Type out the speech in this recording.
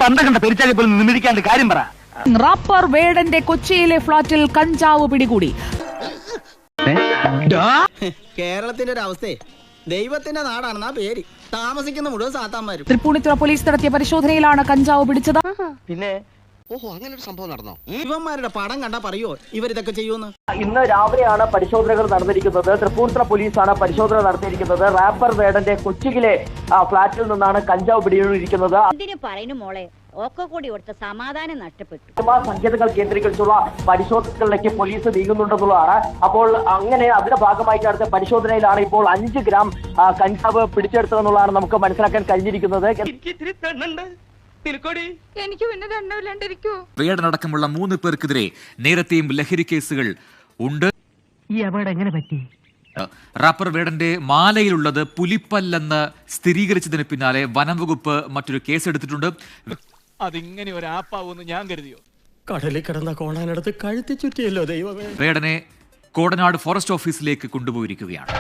പണ്ട് കണ്ട പെരിച്ചാലി പോലും നിമിരിക്കാണ്ട് കാര്യം പറ. റാപ്പർ വേടന്റെ കൊച്ചിയിലെ ഫ്ളാറ്റിൽ കഞ്ചാവ് പിടികൂടി. കേരളത്തിന്റെ ഒരു അവസ്ഥയെ ദൈവത്തിന്റെ നാടാണെന്നാ പേര്. താമസിക്കുന്ന മുഴുവൻ സാത്താന്മാരും. തൃപ്പൂണിത്തുറ പോലീസ് നടത്തിയ പരിശോധനയിലാണ് കഞ്ചാവ് പിടിച്ചത്. പിന്നെ അങ്ങനെ ഒരു സംഭവം നടന്നോ? ഇവന്മാരുടെ പടം കണ്ടാ പറയോ ഇവരിതൊക്കെ ചെയ്യുമെന്ന്? ഇന്ന് രാവിലെയാണ് പരിശോധനകൾ നടന്നിരിക്കുന്നത്. തൃപ്പൂണിത്തുറ പോലീസാണ് പരിശോധന നടത്തിയിരിക്കുന്നത്. റാപ്പർ വേടന്റെ കൊച്ചിയിലെ ഫ്ളാറ്റിൽ നിന്നാണ് കഞ്ചാവ് പിടികൂടിയിരിക്കുന്നത്. എന്തിനു പറയുന്നു മോളെ, ഒക്കെ കൂടി കൊടുത്ത സമാധാനം നഷ്ടപ്പെട്ടു. സങ്കേതങ്ങൾ കേന്ദ്രീകരിച്ചുള്ള പരിശോധനകളിലേക്ക് പോലീസ് നീങ്ങുന്നുണ്ടെന്നുള്ളതാണ്. അപ്പോൾ അങ്ങനെ അതിന്റെ ഭാഗമായി നടത്തിയ പരിശോധനയിലാണ് ഇപ്പോൾ 5 ഗ്രാം കഞ്ചാവ് പിടിച്ചെടുത്തതെന്നുള്ളതാണ് നമുക്ക് മനസ്സിലാക്കാൻ കഴിഞ്ഞിരിക്കുന്നത്. എനിക്ക് പിന്നെ രണ്ടല്ലാണ്ടിരിക്കൂ. വേടനടക്കമുള്ള 3 പേർക്കെതിരെ നേരത്തെയും ലഹരി കേസുകൾ ഉണ്ട്. ഈ അപകടം എങ്ങനെ പറ്റി? റാപ്പർ വേടന്റെ മാലയിലുള്ളത് പുലിപ്പല്ലെന്ന് സ്ഥിരീകരിച്ചതിന് പിന്നാലെ വനംവകുപ്പ് മറ്റൊരു കേസെടുത്തിട്ടുണ്ട്. അതിങ്ങനെ ഒരു ആപ്പാവൂന്ന് ഞാൻ കരുതിയോ? കടലിൽ കിടന്ന കോണാനടുത്ത് കഴുത്തി ചുറ്റിയല്ലോ ദൈവമേ. വേടനെ കോടനാട് ഫോറസ്റ്റ് ഓഫീസിലേക്ക് കൊണ്ടുപോയിരിക്കുകയാണ്.